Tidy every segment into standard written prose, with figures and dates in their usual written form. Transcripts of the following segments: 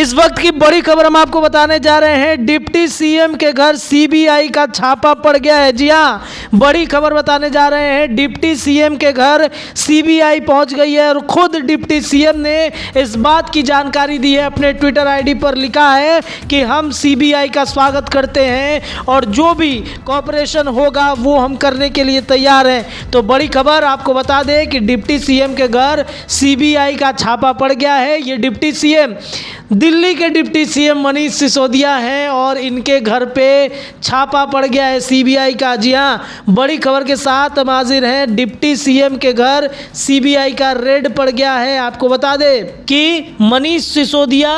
इस वक्त की बड़ी खबर हम आपको बताने जा रहे हैं। डिप्टी सीएम के घर सीबीआई का छापा पड़ गया है। जी हाँ, बड़ी खबर बताने जा रहे हैं। डिप्टी सीएम के घर सीबीआई पहुंच गई है और खुद डिप्टी सीएम ने इस बात की जानकारी दी है। अपने ट्विटर आईडी पर लिखा है कि हम सीबीआई का स्वागत करते हैं और जो भी कॉपरेशन होगा वो हम करने के लिए तैयार हैं। तो बड़ी खबर आपको बता दें कि डिप्टी सीएम के घर सीबीआई का छापा पड़ गया है। ये डिप्टी सीएम दिल्ली के डिप्टी सीएम मनीष सिसोदिया हैं और इनके घर पे छापा पड़ गया है सीबीआई का। जी हाँ, बड़ी खबर के साथ हम हाजिर हैं। डिप्टी सीएम के घर सीबीआई का रेड पड़ गया है। आपको बता दें कि मनीष सिसोदिया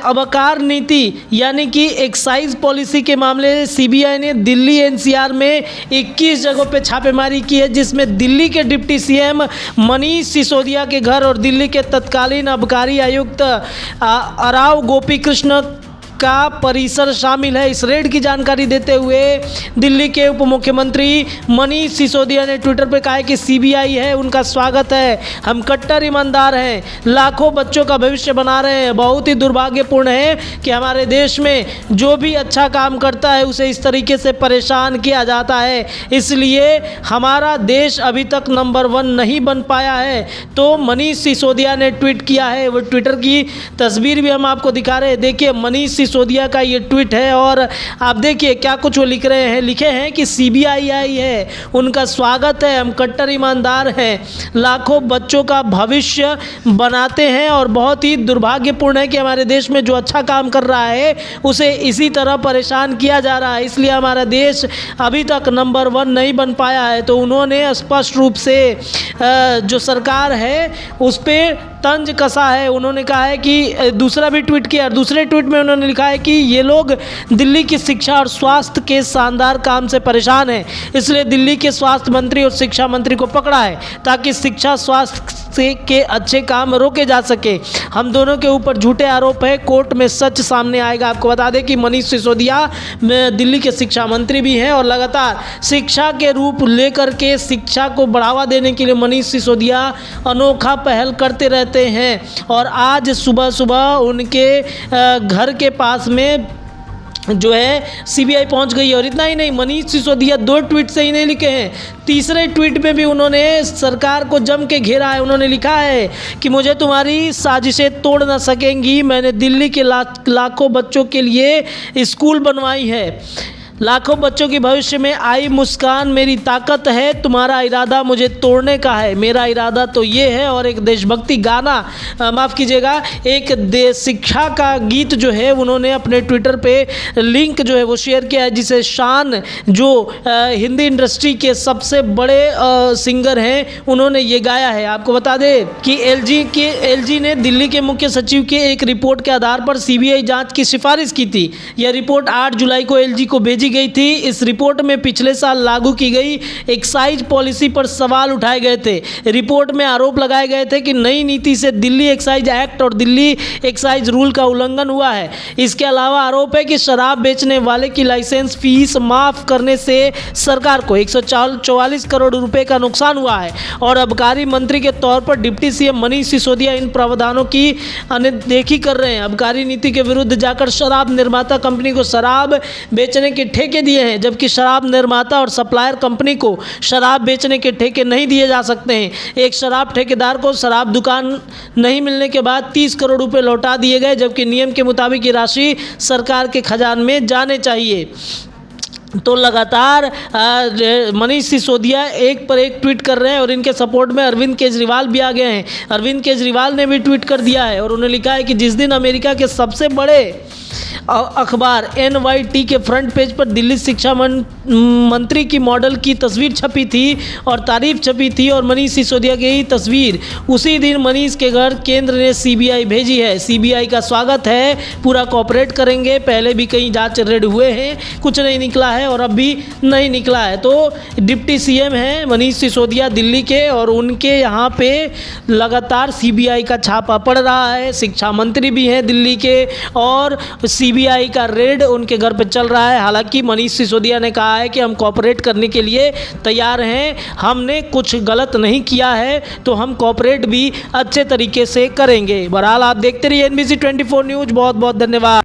अबकार नीति यानी कि एक्साइज पॉलिसी के मामले सीबीआई ने दिल्ली एनसीआर में 21 जगहों पे छापेमारी की है, जिसमें दिल्ली के डिप्टी सीएम मनीष सिसोदिया के घर और दिल्ली के तत्कालीन आबकारी आयुक्त अराव गोपी कृष्ण का परिसर शामिल है। इस रेड की जानकारी देते हुए दिल्ली के उप मुख्यमंत्री मनीष सिसोदिया ने ट्विटर पर कहा है कि सीबीआई है, उनका स्वागत है, हम कट्टर ईमानदार हैं, लाखों बच्चों का भविष्य बना रहे हैं। बहुत ही दुर्भाग्यपूर्ण है कि हमारे देश में जो भी अच्छा काम करता है उसे इस तरीके से परेशान किया जाता है, इसलिए हमारा देश अभी तक नंबर 1 नहीं बन पाया है। तो मनीष सिसोदिया ने ट्वीट किया है। वो ट्विटर की तस्वीर भी हम आपको दिखा रहे हैं। देखिए, मनीष सिसोदिया का ये ट्वीट है और आप देखिए क्या कुछ वो लिख रहे हैं। लिखे हैं कि सीबीआई आई है, उनका स्वागत है, हम कट्टर ईमानदार हैं, लाखों बच्चों का भविष्य बनाते हैं और बहुत ही दुर्भाग्यपूर्ण है कि हमारे देश में जो अच्छा काम कर रहा है उसे इसी तरह परेशान किया जा रहा है, इसलिए हमारा देश अभी तक नंबर 1 नहीं बन पाया है। तो उन्होंने स्पष्ट रूप से जो सरकार है उस पर तंज कसा है। उन्होंने कहा है कि दूसरा भी ट्वीट किया और दूसरे ट्वीट में उन्होंने लिखा है कि ये लोग दिल्ली की शिक्षा और स्वास्थ्य के शानदार काम से परेशान हैं, इसलिए दिल्ली के स्वास्थ्य मंत्री और शिक्षा मंत्री को पकड़ा है ताकि शिक्षा स्वास्थ्य के अच्छे काम रोके जा सके। हम दोनों के ऊपर झूठे आरोप है, कोर्ट में सच सामने आएगा। आपको बता दें कि मनीष सिसोदिया दिल्ली के शिक्षा मंत्री भी हैं और लगातार शिक्षा के रूप लेकर के शिक्षा को बढ़ावा देने के लिए मनीष सिसोदिया अनोखा पहल करते रहते हैं। और आज सुबह सुबह उनके घर के पास में जो है सीबीआई पहुंच गई है। और इतना ही नहीं, मनीष सिसोदिया 2 ट्वीट से ही नहीं लिखे हैं, तीसरे ट्वीट में भी उन्होंने सरकार को जम के घेरा है। उन्होंने लिखा है कि मुझे तुम्हारी साजिशें तोड़ ना सकेंगी, मैंने दिल्ली के लाखों बच्चों के लिए स्कूल बनवाई है, लाखों बच्चों के भविष्य में आई मुस्कान मेरी ताकत है, तुम्हारा इरादा मुझे तोड़ने का है, मेरा इरादा तो ये है। और एक देशभक्ति गाना माफ़ कीजिएगा, एक शिक्षा का गीत जो है उन्होंने अपने ट्विटर पे लिंक जो है वो शेयर किया है, जिसे शान जो हिंदी इंडस्ट्री के सबसे बड़े सिंगर हैं उन्होंने ये गाया है। आपको बता दें कि एलजी ने दिल्ली के मुख्य सचिव के एक रिपोर्ट के आधार पर सीबीआई जाँच की सिफारिश की थी। यह रिपोर्ट 8 जुलाई को एलजी को भेजी गई थी। इस रिपोर्ट में पिछले साल लागू की गई एक्साइज पॉलिसी पर सवाल उठाए गए थे। रिपोर्ट में आरोप लगाए गए थे कि नई नीति से दिल्ली एक्साइज एक्ट और दिल्ली एक्साइज रूल का उल्लंघन हुआ है। इसके अलावा आरोप है कि शराब बेचने वाले की लाइसेंस फीस माफ करने से सरकार को 144 करोड़ रुपए का नुकसान हुआ है और आबकारी मंत्री के तौर पर डिप्टी सीएम मनीष सिसोदिया इन प्रावधानों की अनदेखी कर रहे हैं। आबकारी नीति के विरुद्ध जाकर शराब निर्माता कंपनी को शराब बेचने के ठेके दिए हैं, जबकि शराब निर्माता और सप्लायर कंपनी को शराब बेचने के ठेके नहीं दिए जा सकते हैं। एक शराब ठेकेदार को शराब दुकान नहीं मिलने के बाद 30 करोड़ रुपए लौटा दिए गए, जबकि नियम के मुताबिक ये राशि सरकार के खजाने में जाने चाहिए। तो लगातार मनीष सिसोदिया एक पर एक ट्वीट कर रहे हैं और इनके सपोर्ट में अरविंद केजरीवाल भी आ गए हैं। अरविंद केजरीवाल ने भी ट्वीट कर दिया है और उन्होंने लिखा है कि जिस दिन अमेरिका के सबसे बड़े अखबार NYT के फ्रंट पेज पर दिल्ली शिक्षा मंत्री की मॉडल की तस्वीर छपी थी और तारीफ छपी थी और मनीष सिसोदिया की तस्वीर, उसी दिन मनीष के घर केंद्र ने सीबीआई भेजी है। सीबीआई का स्वागत है, पूरा कोऑपरेट करेंगे। पहले भी कई जांच रेड हुए हैं, कुछ नहीं निकला है और अब भी नहीं निकला है। तो डिप्टी सीएम हैं मनीष सिसोदिया दिल्ली के और उनके यहाँ पे लगातार सीबीआई का छापा पड़ रहा है। शिक्षा मंत्री भी हैं दिल्ली के और सीबीआई का रेड उनके घर पे चल रहा है। हालांकि मनीष सिसोदिया ने कहा है कि हम कोऑपरेट करने के लिए तैयार हैं, हमने कुछ गलत नहीं किया है तो हम कोऑपरेट भी अच्छे तरीके से करेंगे। बहरहाल आप देखते रहिए NBC 24 न्यूज़। बहुत बहुत धन्यवाद।